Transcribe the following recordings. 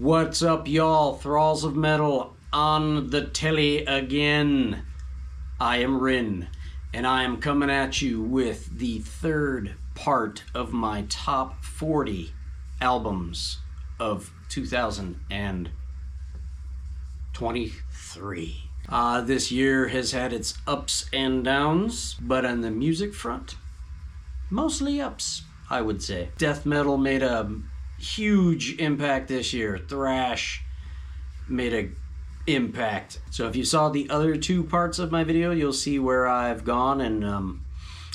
What's up, y'all? Thralls of Metal on the telly again. I am Rin, and I am coming at you with the third part of my top 40 albums of 2023. This year has had its ups and downs, but on the music front, mostly ups, I would say. Death metal made a huge impact this year. Thrash made a impact. So if you saw the other two parts of my video, you'll see where I've gone and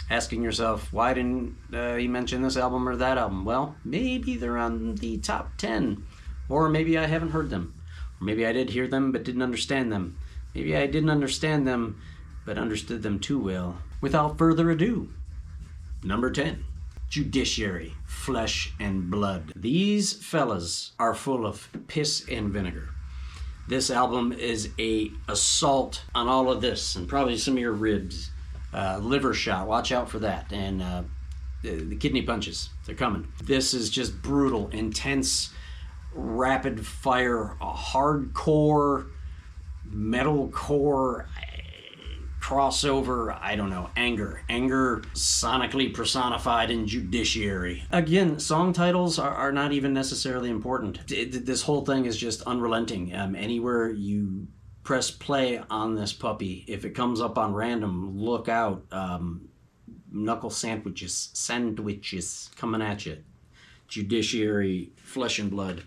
asking yourself, why didn't he mention this album or that album? Well, maybe they're on the top 10, or maybe I haven't heard them, or maybe I did hear them but didn't understand them. Maybe I didn't understand them but understood them too well. Without further ado, number 10. Judiciary, Flesh and Blood. These fellas are full of piss and vinegar. This album is a assault on all of this, and probably some of your ribs. Liver shot, watch out for that. And the kidney punches, they're coming. This is just brutal, intense, rapid fire, hardcore, metalcore, crossover, I don't know, anger sonically personified in Judiciary. Again, song titles are not even necessarily important. This whole thing is just unrelenting. Anywhere you press play on this puppy, if it comes up on random, look out. Knuckle sandwiches coming at you. Judiciary, Flesh and Blood.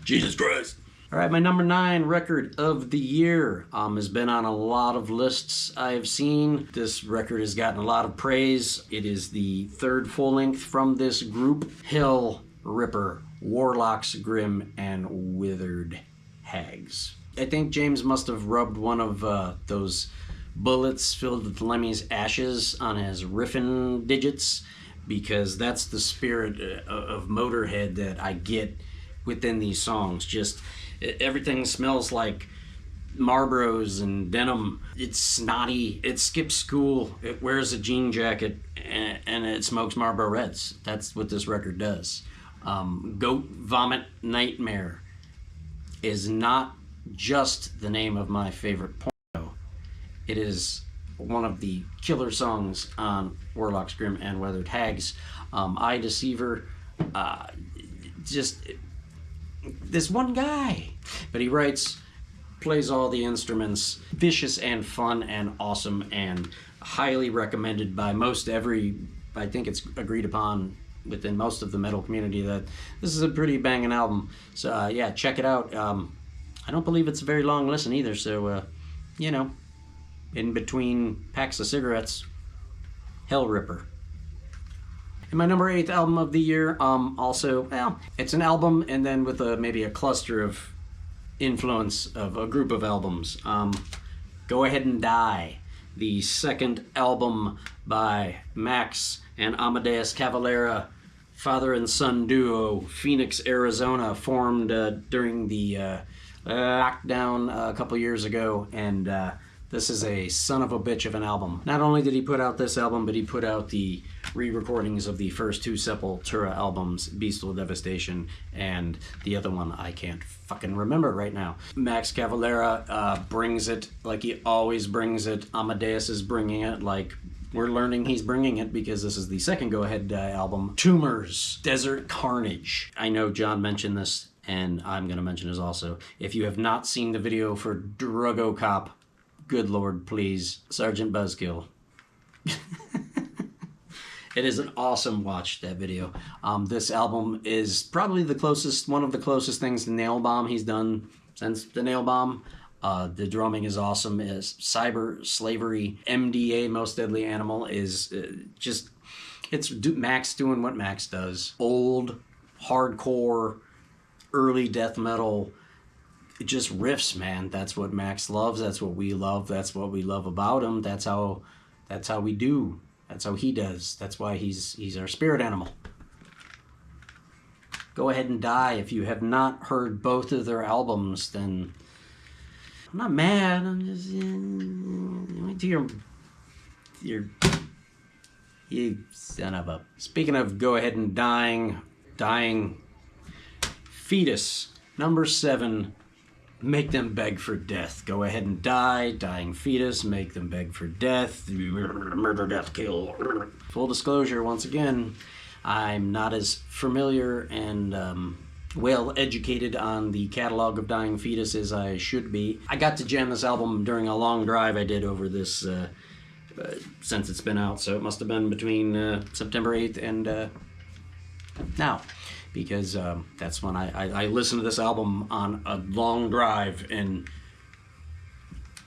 Jesus Christ. All right, my number 9 record of the year has been on a lot of lists I've seen. This record has gotten a lot of praise. It is the third full length from this group, Hell Ripper, Warlocks Grim and Withered Hags. I think James must have rubbed one of those bullets filled with Lemmy's ashes on his riffing digits, because that's the spirit of Motorhead that I get within these songs. Just everything smells like Marlboros and denim. It's snotty, it skips school, it wears a jean jacket, and it smokes Marlboro Reds. That's what this record does. Goat Vomit Nightmare is not just the name of my favorite porno. It is one of the killer songs on Warlocks Grim and Withered Hags. Eye Deceiver, just this one guy, but he plays all the instruments, vicious and fun and awesome, and highly recommended by I think it's agreed upon within most of the metal community that this is a pretty banging album. So yeah, check it out. I don't believe it's a very long listen either, so you know, in between packs of cigarettes, Hell Ripper. And my number 8th album of the year, also, well, it's an album and then with maybe a cluster of influence of a group of albums. Go Ahead and Die, the second album by Max and Amadeus Cavalera, father and son duo, Phoenix, Arizona, formed during the lockdown a couple years ago, and this is a son of a bitch of an album. Not only did he put out this album, but he put out the re-recordings of the first two Sepultura albums, Beastal Devastation, and the other one I can't fucking remember right now. Max Cavalera brings it like he always brings it. Amadeus is bringing it like we're learning he's bringing it, because this is the second Go Ahead album. Tumors, Desert Carnage. I know John mentioned this, and I'm gonna mention this also. If you have not seen the video for Druggo Cop, good Lord, please, Sergeant Buzzkill. It is an awesome watch, that video. This album is probably one of the closest things to Nail Bomb he's done since the Nail Bomb. The drumming is awesome. Cyber Slavery, MDA, Most Deadly Animal, is it's Max doing what Max does. Old, hardcore, early death metal. It just riffs, man. That's what Max loves. That's what we love. That's what we love about him. That's how we do. That's how he does. That's why he's our spirit animal. Go Ahead and Die. If you have not heard both of their albums, then I'm not mad. I'm just you son of a. Speaking of Go Ahead and Die, Dying Fetus. Number 7, Make Them Beg for Death. Go ahead and die. Dying Fetus, make them beg for death. Murder, death, kill. Full disclosure, once again, I'm not as familiar and well educated on the catalog of Dying Fetus as I should be. I got to jam this album during a long drive I did over this since it's been out, so it must have been between September 8th and now, because that's when I listened to this album on a long drive, and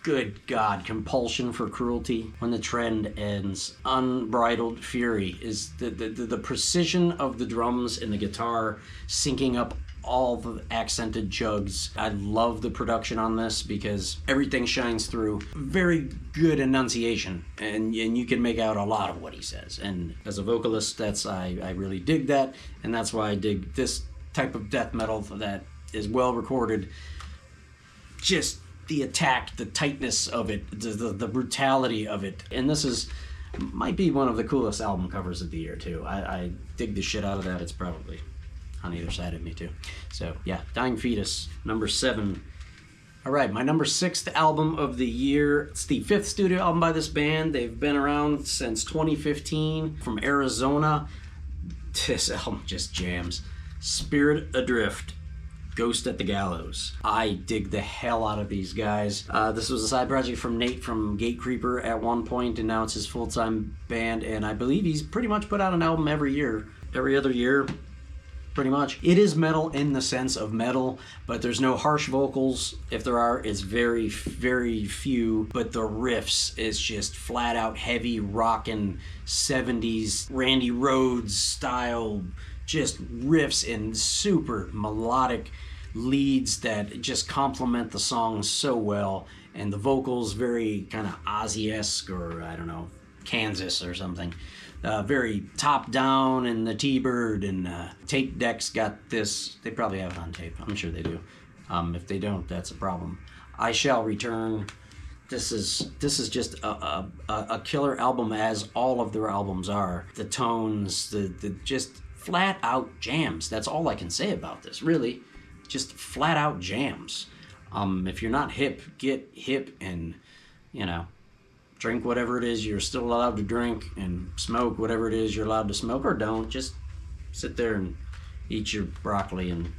good God, Compulsion for Cruelty, When the Trend Ends, Unbridled Fury is the precision of the drums and the guitar syncing up all the accented jugs. I love the production on this because everything shines through. Very good enunciation, and you can make out a lot of what he says. And as a vocalist, I really dig that, and that's why I dig this type of death metal that is well recorded. Just the attack, the tightness of it, the brutality of it. And this might be one of the coolest album covers of the year too. I dig the shit out of that. It's probably on either side of me too. So yeah, Dying Fetus, number 7. All right, my number 6th album of the year. It's the 5th studio album by this band. They've been around since 2015 from Arizona. This album just jams. Spirit Adrift, Ghost at the Gallows. I dig the hell out of these guys. This was a side project from Nate from Gatecreeper at one point, and now it's his full-time band, and I believe he's pretty much put out an album every other year. Pretty much. It is metal in the sense of metal, but there's no harsh vocals. If there are, it's very, very few. But the riffs is just flat out heavy rockin' 70s Randy Rhoads style, just riffs and super melodic leads that just complement the song so well. And the vocals very kind of Ozzy-esque, or I don't know, Kansas or something. Very top down, and the T-Bird and tape decks got this. They probably have it on tape. I'm sure they do. If they don't, that's a problem. I Shall Return. This is just a killer album, as all of their albums are. The tones, the just flat out jams. That's all I can say about this, really. Just flat out jams. If you're not hip, get hip, and drink whatever it is you're still allowed to drink, and smoke whatever it is you're allowed to smoke, or don't. Just sit there and eat your broccoli and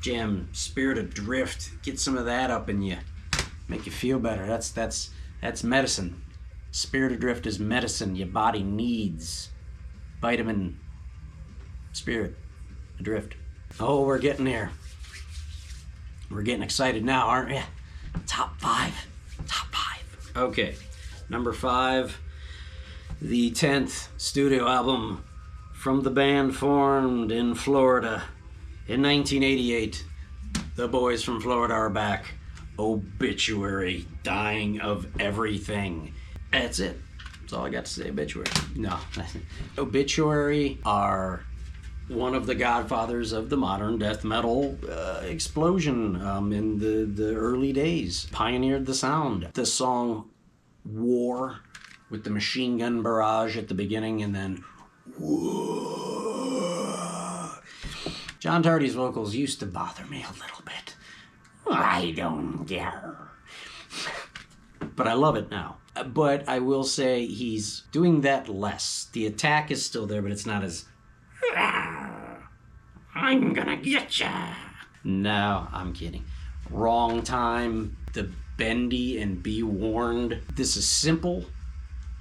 jam Spirit Adrift. Get some of that up in you. Make you feel better. That's medicine. Spirit Adrift is medicine your body needs. Vitamin Spirit Adrift. Oh, we're getting there. We're getting excited now, aren't we? Top 5. Okay. Number 5, the 10th studio album from the band formed in Florida in 1988. The boys from Florida are back. Obituary, Dying of Everything. That's it. That's all I got to say. Obituary. No. Obituary are one of the godfathers of the modern death metal explosion in the early days. Pioneered the sound. The song War, with the machine gun barrage at the beginning, and then whoa. John Tardy's vocals used to bother me a little bit. I don't care. But I love it now. But I will say he's doing that less. The attack is still there, but it's not as I'm gonna get ya. No, I'm kidding. Wrong Time, the bendy and be warned. This is simple,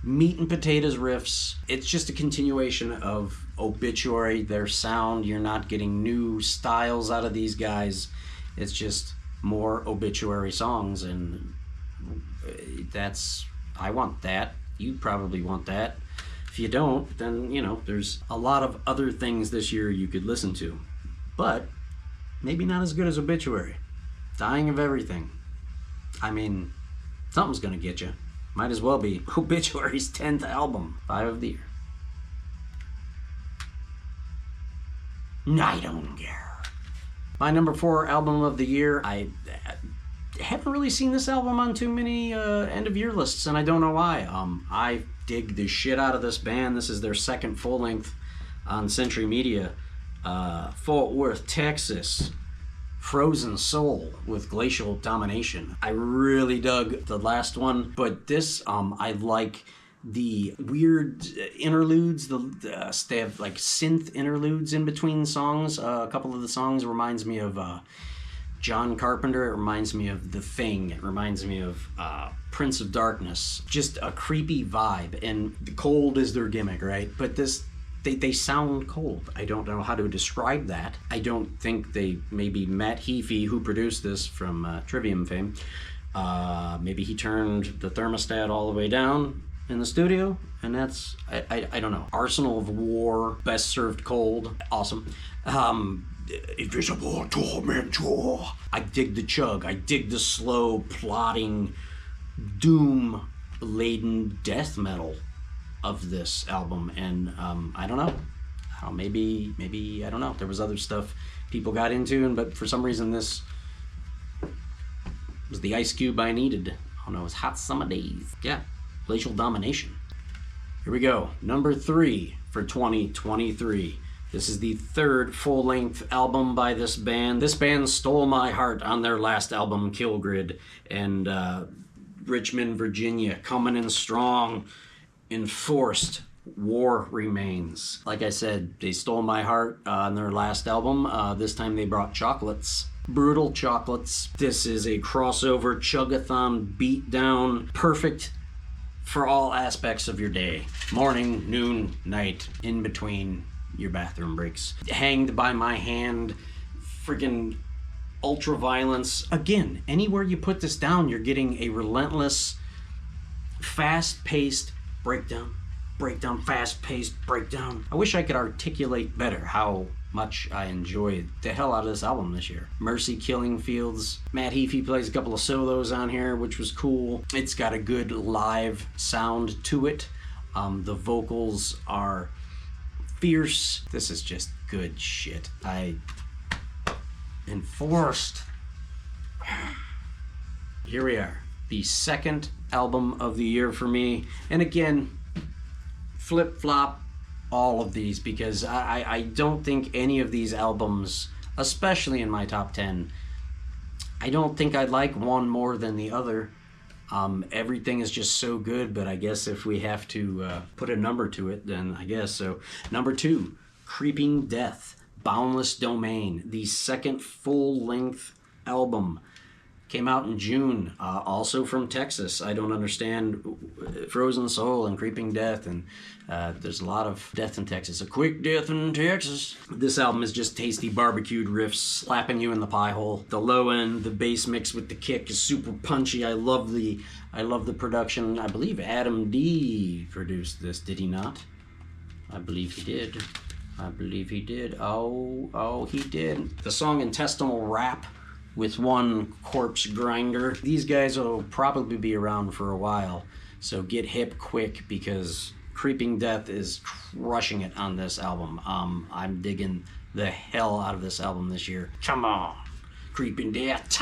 meat and potatoes riffs. It's just a continuation of Obituary, their sound. You're not getting new styles out of these guys. It's just more Obituary songs, and I want that. You probably want that. If you don't, then, there's a lot of other things this year you could listen to, but maybe not as good as Obituary. Dying of Everything. I mean, something's gonna get you. Might as well be Obituary's 10th album, 5 of the year. I don't care. My number 4 album of the year. I haven't really seen this album on too many end of year lists, and I don't know why. I dig the shit out of this band. This is their second full length on Century Media. Fort Worth, Texas, Frozen Soul with Glacial Domination. I really dug the last one, but this, I like the weird interludes. They have like synth interludes in between songs. A couple of the songs reminds me of John Carpenter. It reminds me of The Thing. It reminds me of Prince of Darkness. Just a creepy vibe, and the cold is their gimmick, right? But this, they sound cold. I don't know how to describe that. I don't think maybe Matt Heafy, who produced this from Trivium fame, maybe he turned the thermostat all the way down in the studio, and that's, I don't know. Arsenal of War, best served cold, awesome. Invisible Tormentor. I dig the chug. I dig the slow, plodding, doom-laden death metal of this album, and I don't know. Maybe I don't know. There was other stuff people got into, but for some reason this was the ice cube I needed. I don't know. It was hot summer days. Yeah, Glacial Domination. Here we go. Number 3 for 2023. This is the third full-length album by this band. This band stole my heart on their last album, Kill Grid, and Richmond, Virginia, coming in strong. Enforced War Remains. Like I said, they stole my heart on their last album. This time they brought chocolates. Brutal chocolates. This is a crossover chugathon beatdown, perfect for all aspects of your day. Morning, noon, night, in between your bathroom breaks. Hanged by My Hand, freaking ultra violence. Again, anywhere you put this down, you're getting a relentless, fast-paced breakdown, fast-paced breakdown. I wish I could articulate better how much I enjoyed the hell out of this album this year. Mercy Killing Fields. Matt Heafy plays a couple of solos on here, which was cool. It's got a good live sound to it. The vocals are fierce. This is just good shit. Enforced. Here we are. The second album of the year for me. And again, flip-flop all of these, because I don't think any of these albums, especially in my top 10, I don't think I'd like one more than the other. Everything is just so good, but I guess if we have to put a number to it, then I guess so. Number 2, Creeping Death, Boundless Domain, the second full-length album. Came out in June, also from Texas. I don't understand Frozen Soul and Creeping Death, and there's a lot of death in Texas. A quick death in Texas. This album is just tasty barbecued riffs slapping you in the pie hole. The low end, the bass mix with the kick is super punchy. I love the production. I believe Adam D produced this, did he not? I believe he did. Oh, he did. The song Intestinal Rap with one Corpse Grinder. These guys will probably be around for a while, so get hip quick, because Creeping Death is crushing it on this album. I'm digging the hell out of this album this year. Come on, Creeping Death.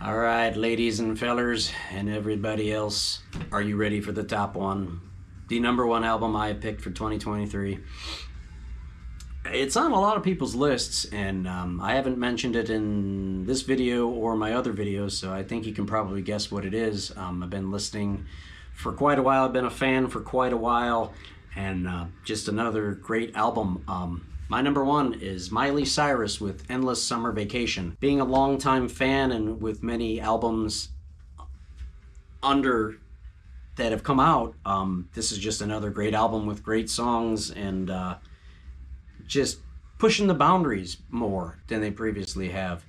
All right, ladies and fellers and everybody else, are you ready for the top one? The number 1 album I picked for 2023. It's on a lot of people's lists, and I haven't mentioned it in this video or my other videos, so I think you can probably guess what it is. I've been listening for quite a while. I've been a fan for quite a while, and just another great album. My number 1 is Miley Cyrus with Endless Summer Vacation. Being a longtime fan, and with many albums that have come out, this is just another great album with great songs, and just pushing the boundaries more than they previously have.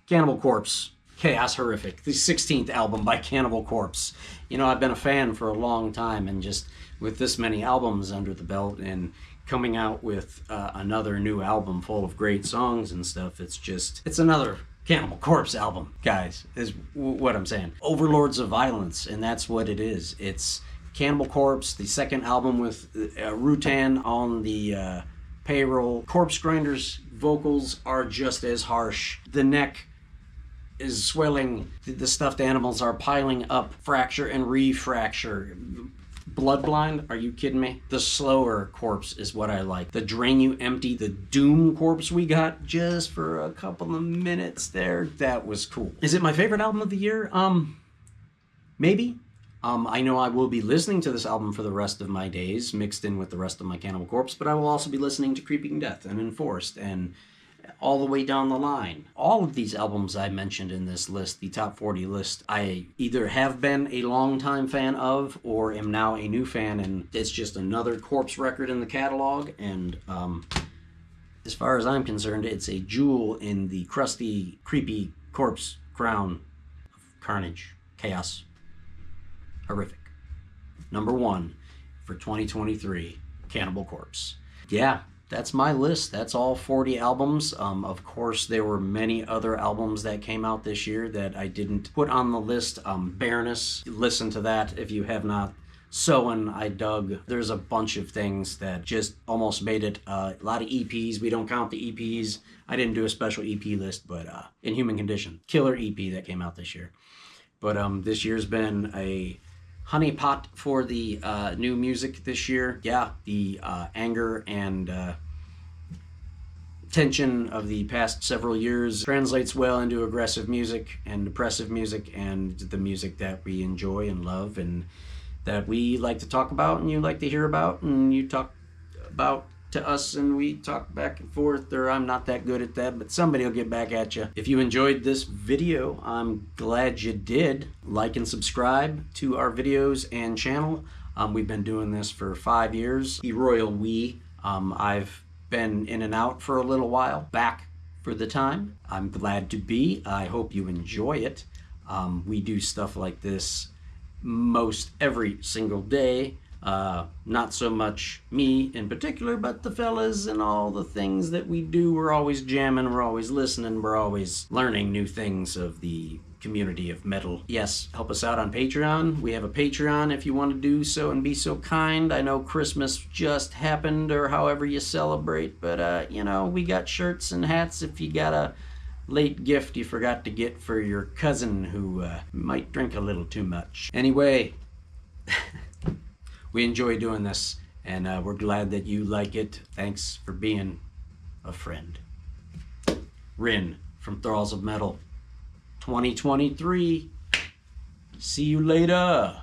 Cannibal Corpse, Chaos Horrific, the 16th album by Cannibal Corpse. You know, I've been a fan for a long time, and just with this many albums under the belt and coming out with another new album full of great songs and stuff, it's another Cannibal Corpse album, guys, is what I'm saying. Overlords of Violence, and that's what it is. It's Cannibal Corpse, the second album with Rutan on the payroll. Corpse Grinder's vocals are just as harsh. The neck is swelling. The stuffed animals are piling up, fracture and refracture. Bloodblind? Are you kidding me? The slower corpse is what I like. The Drain You Empty, the Doom corpse we got just for a couple of minutes there, that was cool. Is it my favorite album of the year? Maybe. I know I will be listening to this album for the rest of my days, mixed in with the rest of my Cannibal Corpse, but I will also be listening to Creeping Death and Enforced and all the way down the line. All of these albums I mentioned in this list, the top 40 list, I either have been a longtime fan of or am now a new fan, and it's just another Corpse record in the catalog, and as far as I'm concerned, it's a jewel in the crusty, creepy Corpse crown of carnage, chaos, horrific. Number 1 for 2023, Cannibal Corpse. Yeah, that's my list. That's all 40 albums. Of course, there were many other albums that came out this year that I didn't put on the list. Bareness, listen to that if you have not. Soen, I dug. There's a bunch of things that just almost made it. A lot of EPs. We don't count the EPs. I didn't do a special EP list, but Inhuman Condition, killer EP that came out this year. But this year's been a honeypot for the new music this year. Yeah, the anger and tension of the past several years translates well into aggressive music and depressive music and the music that we enjoy and love and that we like to talk about and you like to hear about and you talk about to us and we talk back and forth, or I'm not that good at that, but somebody will get back at you. If you enjoyed this video, I'm glad you did. Like and subscribe to our videos and channel. We've been doing this for 5 years. The royal we. I've been in and out for a little while, back for the time. I'm glad to be. I hope you enjoy it. We do stuff like this most every single day. Not so much me in particular, but the fellas and all the things that we do. We're always jamming, we're always listening, we're always learning new things of the community of metal. Yes, help us out on Patreon. We have a Patreon if you want to do so and be so kind. I know Christmas just happened or however you celebrate, but you know, we got shirts and hats if you got a late gift you forgot to get for your cousin who might drink a little too much. Anyway, we enjoy doing this, and we're glad that you like it. Thanks for being a friend. Rin from Thralls of Metal 2023. See you later.